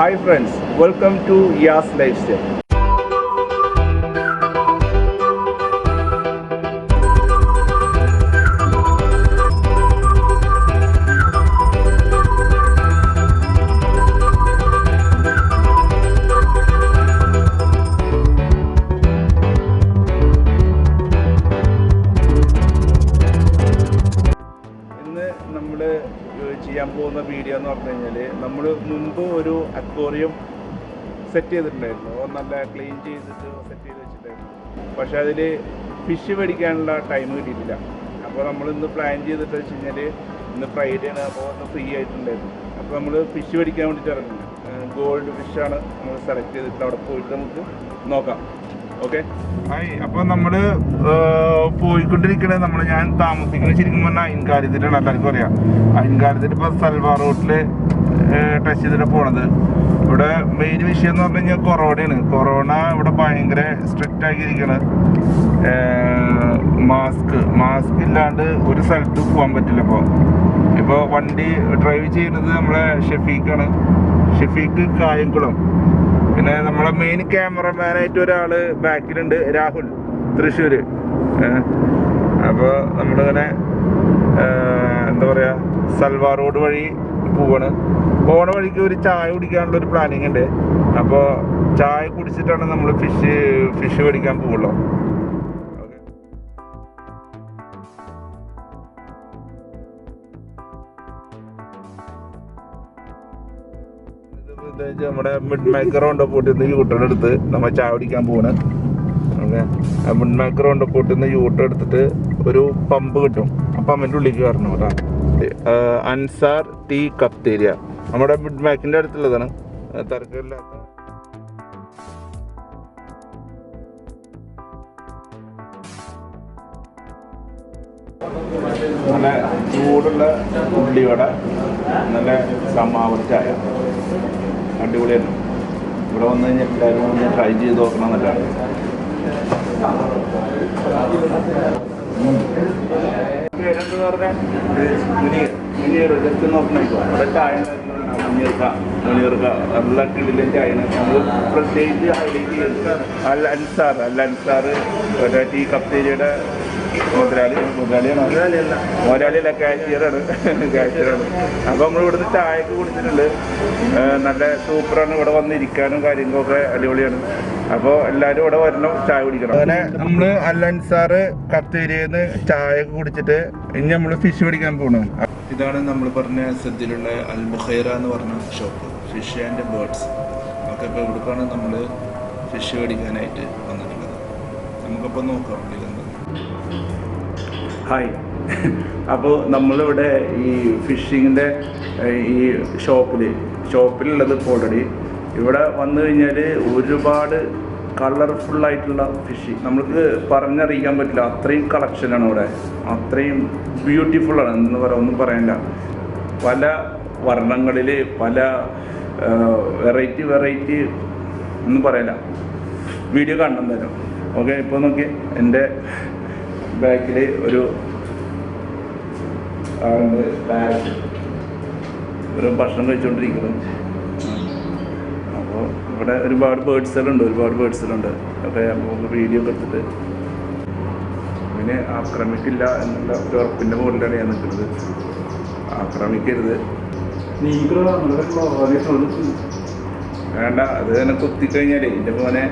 Hi friends, welcome to Ya's Lifestyle. നമ്മൾ ചെയ്യാൻ പോകുന്ന വീഡിയോ എന്ന് പറഞ്ഞു കഴിഞ്ഞാൽ നമ്മൾ മുമ്പ് ഒരു അക്വേറിയം സെറ്റ് ചെയ്തിട്ടുണ്ടായിരുന്നു, നല്ല ക്ലീൻ ചെയ്തിട്ട് സെറ്റ് ചെയ്ത് വെച്ചിട്ടുണ്ടായിരുന്നു. പക്ഷേ അതിൽ ഫിഷ് മേടിക്കാനുള്ള ടൈം കിട്ടിയിട്ടില്ല. അപ്പോൾ നമ്മൾ ഇന്ന് പ്ലാൻ ചെയ്തിട്ട് വെച്ച് കഴിഞ്ഞാൽ ഇന്ന് ഫ്രൈഡേ ആണ്, അപ്പോൾ ഒന്ന് ഫ്രീ ആയിട്ടുണ്ടായിരുന്നു. അപ്പോൾ നമ്മൾ ഫിഷ് മേടിക്കാൻ വേണ്ടിയിട്ട് ഇറങ്ങുന്നത് ഗോൾഡ് ഫിഷാണ് നമ്മൾ സെലക്ട് ചെയ്തിട്ട് അവിടെ പോയിട്ട് നമുക്ക് നോക്കാം. ഓക്കെ, അപ്പോൾ നമ്മൾ പോയിക്കൊണ്ടിരിക്കണത് ഞാൻ താമസിക്കുന്നത് ശരിക്കും പറഞ്ഞാൽ അയിൻകാര്യത്തിലാണ്. എല്ലാവർക്കും അറിയാം, അയിൻകാര്യത്തിൽ ഇപ്പോൾ സൽവാർ റോട്ടിൽ ടച്ച് ചെയ്തിട്ട് പോണത്. ഇവിടെ മെയിൻ വിഷയം എന്ന് പറഞ്ഞു കഴിഞ്ഞാൽ കൊറോണ ഇവിടെ ഭയങ്കര സ്ട്രിക്റ്റ് ആക്കിയിരിക്കുകയാണ്. മാസ്ക് ഇല്ലാണ്ട് ഒരു സ്ഥലത്ത് പോകാൻ പറ്റില്ല. ഇപ്പോൾ വണ്ടി ഡ്രൈവ് ചെയ്യുന്നത് നമ്മളെ ഷെഫീഖ് കായംകുളം. പിന്നെ നമ്മളെ മെയിൻ ക്യാമറമാനായിട്ട് ഒരാൾ ബാക്കിലുണ്ട്, രാഹുൽ, തൃശ്ശൂർ. അപ്പോൾ നമ്മളിങ്ങനെ എന്താ പറയുക, സൽവാർ റോഡ് വഴി പോണ വഴിക്ക് ഒരു ചായ കുടിക്കാനുള്ള ഒരു പ്ലാനിങ് ഉണ്ട്. അപ്പോൾ ചായ കുടിച്ചിട്ടാണ് നമ്മൾ ഫിഷ് മേടിക്കാൻ പോകുള്ളൂ. നമ്മുടെ മിഡ് മേക്കർ കൊണ്ടപ്പോട്ട് ഇന്ന് യൂട്ടർ എടുത്ത് നമ്മൾ ചായ കുടിക്കാൻ പോവാണ്. ഓക്കെ, മിഡ് മേക്കർ കൊണ്ടപ്പോട്ട് ഇന്ന് യൂട്ടർ എടുത്തിട്ട് ഒരു പമ്പ് കിട്ടും. ആ പമ്പിൻ്റെ ഉള്ളിലേക്ക് കയറണം കേട്ടോ. അൻസാർ ടീ കഫ്തേരിയ നമ്മുടെ മിഡ് മേക്കിൻ്റെ അടുത്തുള്ളതാണ്, തരക്കില്ലാത്ത. നല്ല ചൂടുള്ള ഉള്ളിവട, നല്ല സമാവർ ചായ, അടിപൊളിയാണ്. ഇവിടെ വന്നു കഴിഞ്ഞാൽ എല്ലാവരും ഒന്ന് ട്രൈ ചെയ്ത് നോക്കണം എന്നല്ലാണ്. പേരെന്തെന്ന് പറഞ്ഞാൽ മുനീർ. ജസ്റ്റ് നോക്കണോ അവിടെ ചായ മുനീർക്ക നല്ല കിടിലൻ ചായയാണ്. നമ്മൾ പ്രത്യേകിച്ച് ഹൈലൈറ്റ് ചെയ്യുന്നത് അൻസാർ ടീ കഫ്തേരിയുടെ മുതലാളിയല്ല, കാഷ്യറാണ്. അപ്പോൾ നമ്മൾ ഇവിടുന്ന് ചായയൊക്കെ കുടിച്ചിട്ടുണ്ട്. നല്ല സൂപ്പറാണ്. ഇവിടെ വന്നിരിക്കാനും കാര്യങ്ങളൊക്കെ അടിപൊളിയാണ്. അപ്പോൾ എല്ലാവരും ഇവിടെ വരണം, ചായ കുടിക്കണം. അങ്ങനെ നമ്മൾ അൻസാർ കഫ്തേരിയിൽ നിന്ന് ചായയൊക്കെ കുടിച്ചിട്ട് ഇനി നമ്മൾ ഫിഷ് മേടിക്കാൻ പോകണം. ഇതാണ് നമ്മൾ പറഞ്ഞ സദ്യയിലുള്ള ബുഹൈറ എന്ന് പറഞ്ഞ ഷോപ്പ്, ഫിഷ് ആൻഡ് ബേർഡ്സ്. ഒക്കെ ഇപ്പോൾ ഇവിടേക്കാണ് നമ്മൾ ഫിഷ് മേടിക്കാനായിട്ട് വന്നിട്ടുള്ളത്. നമുക്കപ്പോൾ നോക്കാം ഇതെന്താ. ഹായ്, അപ്പോൾ നമ്മളിവിടെ ഈ ഫിഷിങ്ങിൻ്റെ ഈ ഷോപ്പിലുള്ളത് ഇപ്പോൾ ഓൾറെഡി ഇവിടെ വന്നു കഴിഞ്ഞാൽ ഒരുപാട് കളർഫുള്ളായിട്ടുള്ള ഫിഷ് നമുക്ക് പറഞ്ഞറിയിക്കാൻ പറ്റില്ല. അത്രയും കളക്ഷനാണ് ഇവിടെ, അത്രയും ബ്യൂട്ടിഫുള്ളാണ് എന്ന് ഒന്നും പറയാനില്ല. പല വർണ്ണങ്ങളിൽ പല വെറൈറ്റി ഒന്നും പറയില്ല. വീഡിയോ കാണണം തരും. ഓക്കെ, ഇപ്പോൾ നോക്കി എൻ്റെ ബാക്കിൽ ഒരു ഭക്ഷണം കഴിച്ചുകൊണ്ടിരിക്കുന്നു. അപ്പോൾ ഇവിടെ ഒരുപാട് ബേർഡ്സുകളുണ്ട്. അപ്പോൾ നമുക്ക് വീഡിയോ ഒക്കെ എടുത്തിട്ട് പിന്നെ ആക്രമിക്കില്ല എന്നുള്ള ഒരു ഉറപ്പിൻ്റെ മുകളിലാണ് ഞാൻ നിൽക്കുന്നത്. ആക്രമിക്കരുത്, വേണ്ട, അത് തന്നെ കുത്തിക്കഴിഞ്ഞാലേ എൻ്റെ മോനെ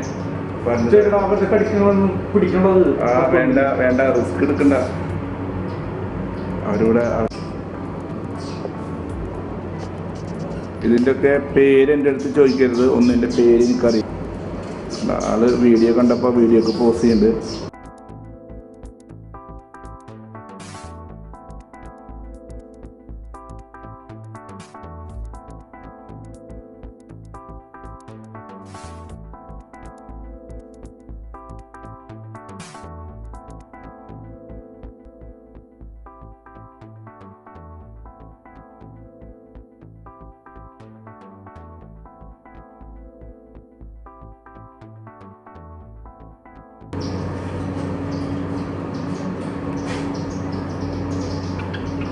വേണ്ട റിസ്ക് എടുക്കണ്ട. അവരോട് ഇതിൻ്റെയൊക്കെ പേര് എൻ്റെ അടുത്ത് ചോദിക്കരുത്. ഒന്നിൻ്റെ പേര് എനിക്കറിയാം. ആള് വീഡിയോ കണ്ടപ്പോൾ വീഡിയോക്ക് പോസ്റ്റ് ചെയ്യുന്നുണ്ട്.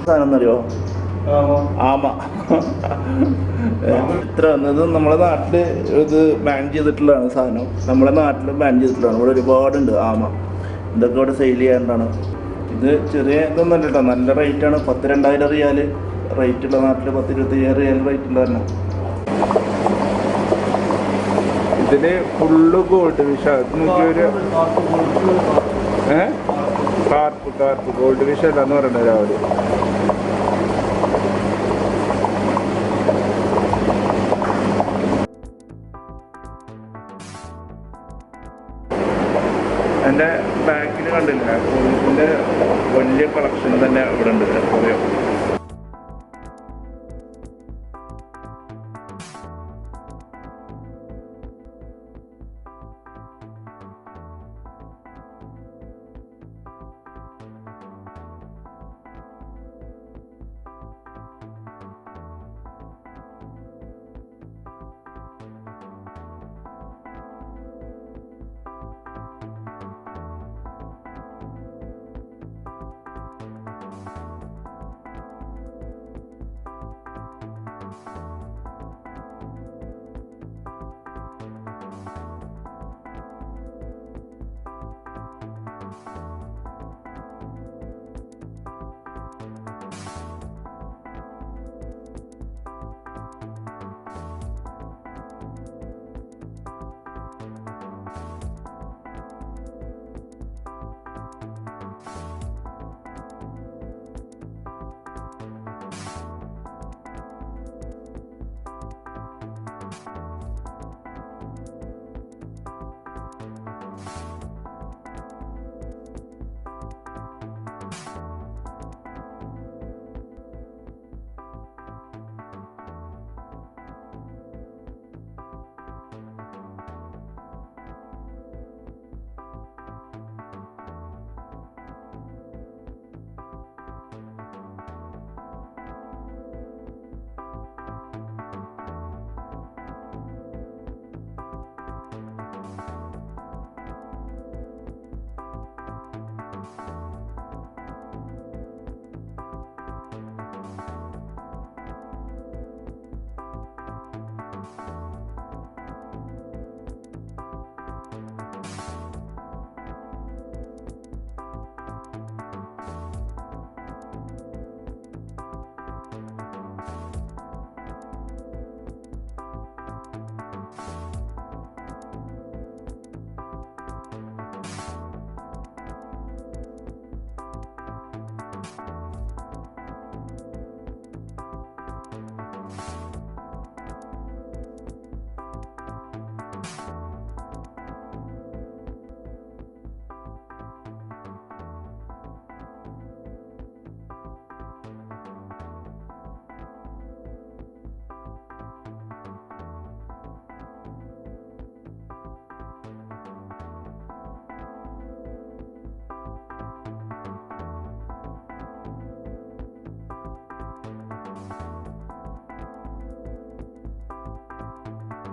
സാധനം എന്നറിയോ, ആമ ഇത്ര വന്നത് നമ്മളെ നാട്ടിൽ ഇത് ബാൻ ചെയ്തിട്ടുള്ളതാണ് സാധനം. നമ്മുടെ നാട്ടിൽ ബാൻ ചെയ്തിട്ടുള്ളതാണ്. ഇവിടെ ഒരുപാടുണ്ട് ആമ. ഇതൊക്കെ ഇവിടെ സെയിൽ ചെയ്യാണ്ടാണ്. ഇത് ചെറിയ ഇതൊന്നുമല്ല കേട്ടോ, നല്ല റേറ്റാണ്. 10,000-2,000 റിയാൽ റേറ്റുള്ള നാട്ടിൽ 10-25 റിയാൽ റേറ്റുള്ള തന്നെ. ഇതില് ഫുള്ള് ഗോൾഡ് ഫിഷ്. നോക്കിയൊരു കാർപ്പ് ഗോൾഡ് ഫിഷ് അല്ലാന്ന് പറയണേ രാവിലെ. എൻ്റെ ബാക്കിൽ കണ്ടില്ല, പോലീസിൻ്റെ വലിയ കളക്ഷൻ തന്നെ ഇവിടെ ഉണ്ട്. കുറേ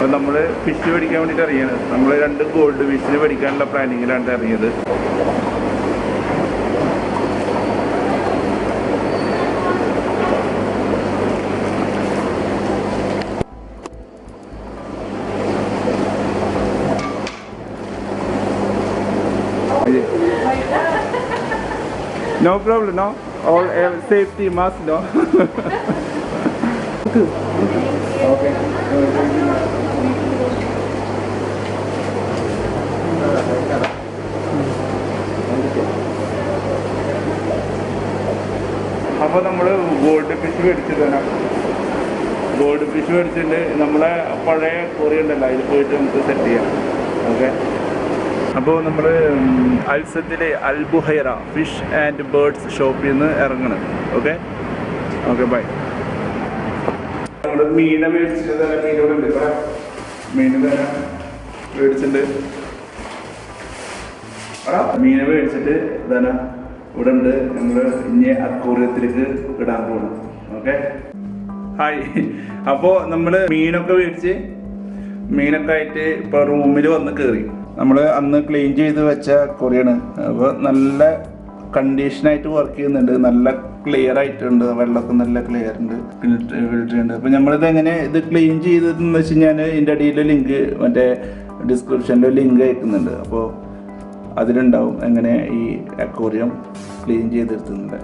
അപ്പോൾ നമ്മൾ ഫിഷ് പഠിക്കാൻ വേണ്ടിയിട്ട് ഇറങ്ങിയത്. നമ്മൾ 2 ഗോൾഡ് ഫിഷിന് പഠിക്കാനുള്ള പ്ലാനിങ്ങിലാണ് ഇറങ്ങിയത്. No problem, no? All safety mask, no? Okay. അപ്പോൾ നമ്മൾ ഗോൾഡ് ഫിഷ് മേടിച്ചിട്ടാണ്. ഗോൾഡ് ഫിഷ് മേടിച്ചിട്ട് നമ്മളെ പഴയ കൊറി ഉണ്ടല്ലോ, അതിൽ പോയിട്ട് നമുക്ക് സെറ്റ് ചെയ്യാം. ഓക്കെ. അപ്പോൾ നമ്മൾ അൽസത്തിലെ Al Buhaira fish and birds ഷോപ്പിൽ നിന്ന് ഇറങ്ങണം. Okay okay, bye. നമ്മൾ മീനെ മേടിച്ചിട്ട് തന്നെ, മീനോട് ഉണ്ട് ഇവിടെ, മീൻ തന്നെ മേടിച്ചിട്ടുണ്ട്. മീനെ മേടിച്ചിട്ട് ഇതാണ് ഇവിടെ ഉണ്ട്. നമ്മൾ ഇനി അക്വേറിയത്തിലേക്ക് ഇടാൻ പോകണം. Okay, hi. അപ്പോൾ നമ്മൾ മീനൊക്കെ മേടിച്ച് മീനൊക്കെ ആയിട്ട് ഇപ്പോൾ റൂമിൽ വന്ന് കയറി. നമ്മൾ അന്ന് ക്ലീൻ ചെയ്ത് വെച്ച അക്വേറിയാണ്. അപ്പോൾ നല്ല കണ്ടീഷനായിട്ട് വർക്ക് ചെയ്യുന്നുണ്ട്. നല്ല ക്ലിയർ ആയിട്ടുണ്ട്, വെള്ളമൊക്കെ നല്ല ക്ലിയർ ഉണ്ട്, ഫിൽറ്റർ ഉണ്ട്. അപ്പോൾ നമ്മളിത് എങ്ങനെ ഇത് ക്ലീൻ ചെയ്തതെന്ന് വെച്ച് കഴിഞ്ഞാൽ ഇതിൻ്റെ അടിയിൽ ലിങ്ക് മറ്റേ ഡിസ്ക്രിപ്ഷനിൽ ലിങ്ക് അയക്കുന്നുണ്ട്. അപ്പോൾ അതിലുണ്ടാവും എങ്ങനെ ഈ അക്വേറിയം ക്ലീൻ ചെയ്തെടുത്തുന്നുണ്ട്.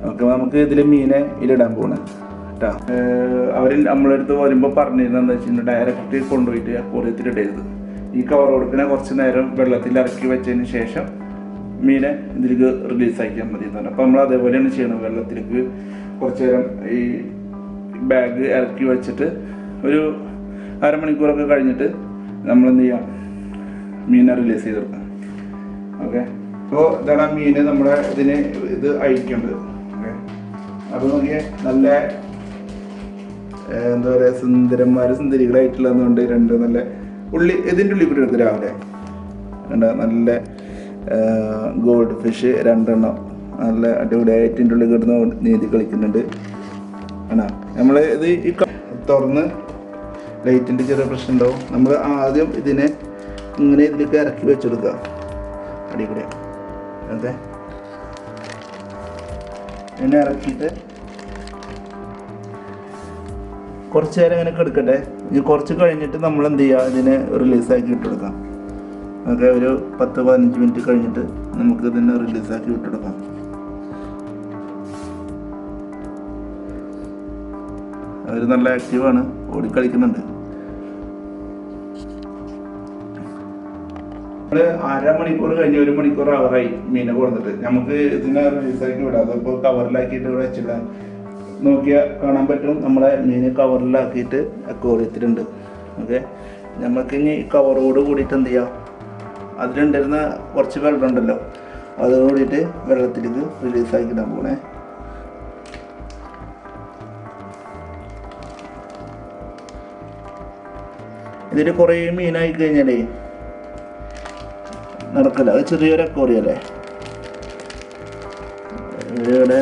ഓക്കെ, നമുക്ക് ഇതിൽ മീനെ ഇതിലിടാൻ പോകണം കേട്ടോ. അവർ നമ്മളടുത്ത് വരുമ്പോൾ പറഞ്ഞിരുന്നതെന്ന് വെച്ചിട്ടുണ്ടെങ്കിൽ ഡയറക്റ്റ് കൊണ്ടുപോയിട്ട് അക്വേറിയത്തിൽ ഇടരുത്. ഈ കവർ കൊടുക്കുന്ന കുറച്ച് നേരം വെള്ളത്തിൽ ഇറക്കി വെച്ചതിന് ശേഷം മീനെ ഇതിലേക്ക് റിലീസാക്കിയാൽ മതി എന്നാണ്. അപ്പോൾ നമ്മൾ അതേപോലെയാണ് ചെയ്യണം. വെള്ളത്തിലേക്ക് കുറച്ച് നേരം ഈ ബാഗ് ഇറക്കി വെച്ചിട്ട് ഒരു അരമണിക്കൂറൊക്കെ കഴിഞ്ഞിട്ട് നമ്മൾ എന്ത് ചെയ്യാം, മീനെ റിലീസ് ചെയ്ത് കൊടുക്കാം. ഓക്കെ, അപ്പോൾ ഇതാണ് മീന് നമ്മുടെ ഇതിന് ഇത് അയക്കേണ്ടത്. ഓക്കെ, അപ്പോൾ നോക്കിയാൽ നല്ല എന്താ പറയുക, സുന്ദരികളായിട്ടുള്ളതുകൊണ്ട് രണ്ട് നല്ല ഉള്ളി ഇതിൻ്റെ ഉള്ളിൽ കൂടി എടുത്ത് രാവിലെ നല്ല ഗോൾഡ് ഫിഷ് 2 എണ്ണം നല്ല അടിപൊളിയായിട്ട് ഇതിൻ്റെ ഉള്ളിൽ കിടന്ന് നീതി കളിക്കുന്നുണ്ട്. ആണോ, നമ്മൾ ഇത് ഈ തുറന്ന് ലൈറ്റിൻ്റെ ചെറിയ പ്രശ്നം ഉണ്ടാവും. നമ്മൾ ആദ്യം ഇതിനെ ഇങ്ങനെ ഇതിലേക്ക് ഇറക്കി വെച്ചെടുക്കുക അടികൂടെ. അതെ, ഇതിനെ ഇറക്കിയിട്ട് കുറച്ച് നേരം ഇങ്ങനെ എടുക്കട്ടെ. ഇനി കുറച്ച് കഴിഞ്ഞിട്ട് നമ്മൾ എന്ത് ചെയ്യുക, ഇതിനെ റിലീസാക്കി ഇട്ടെടുക്കാം. ഓക്കെ, ഒരു 10-15 മിനിറ്റ് കഴിഞ്ഞിട്ട് നമുക്ക് ഇതിനെ റിലീസാക്കി വിട്ടെടുക്കാം. അവർ നല്ല ആക്റ്റീവാണ്, ഓടിക്കളിക്കുന്നുണ്ട്. നമ്മൾ അരമണിക്കൂർ കഴിഞ്ഞ് 1 മണിക്കൂർ അവറായി മീനെ കൊടുത്തിട്ട് നമുക്ക് ഇതിനെ റിലീസാക്കി വിടാം. അതിപ്പോൾ കവറിലാക്കിയിട്ട് ഇവിടെ വെച്ചിടാം. നോക്കിയാൽ കാണാൻ പറ്റും നമ്മളെ മീൻ കവറിലാക്കിയിട്ട് അക്വേറിയത്തിലുണ്ട്. ഓക്കെ, നമുക്ക് ഇനി കവറോട് കൂടിയിട്ട് എന്ത് ചെയ്യാം, അതിലുണ്ടായിരുന്ന കുറച്ച് വെള്ളം ഉണ്ടല്ലോ അതോട് കൂടിയിട്ട് വെള്ളത്തിലേക്ക് റിലീസാക്കിയിടാൻ പോണേ. ഇതിൽ കുറേ മീനായി കഴിഞ്ഞാലേ നടക്കില്ല. അത് ചെറിയൊരു അക്വേറിയല്ലേ. ഇവിടെ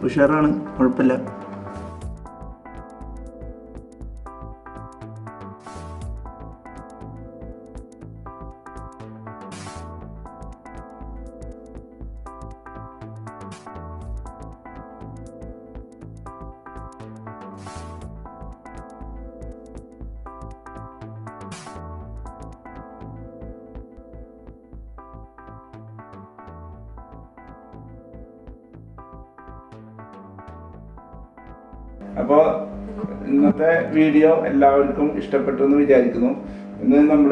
ഉഷാറാണ്, കുഴപ്പമില്ല. അപ്പോൾ ഇന്നത്തെ വീഡിയോ എല്ലാവർക്കും ഇഷ്ടപ്പെട്ടു എന്ന് വിചാരിക്കുന്നു. ഇന്ന് നമ്മൾ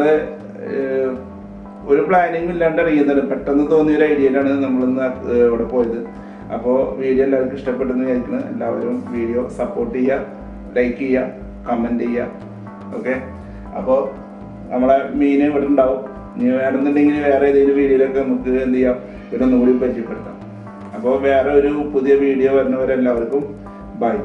ഒരു പ്ലാനിങ് ഇല്ലാണ്ട് അറിയുന്നത് പെട്ടെന്ന് തോന്നിയൊരു ഐഡിയയിലാണ് നമ്മളിന്ന് ഇവിടെ പോയത്. അപ്പോൾ വീഡിയോ എല്ലാവർക്കും ഇഷ്ടപ്പെട്ടെന്ന് വിചാരിക്കുന്നു. എല്ലാവരും വീഡിയോ സപ്പോർട്ട് ചെയ്യുക, ലൈക്ക് ചെയ്യുക, കമൻറ്റ് ചെയ്യുക. ഓക്കെ, അപ്പോൾ നമ്മളെ മീൻ ഇവിടെ ഉണ്ടാവും. ഇനി വേണമെന്നുണ്ടെങ്കിൽ വേറെ ഏതെങ്കിലും വീഡിയോയിലൊക്കെ നമുക്ക് എന്ത് ചെയ്യാം, ഇവരൊന്നുകൂടി പരിചയപ്പെടുത്താം. അപ്പോൾ വേറെ ഒരു പുതിയ വീഡിയോ വരുന്നവരെല്ലാവർക്കും ബൈ.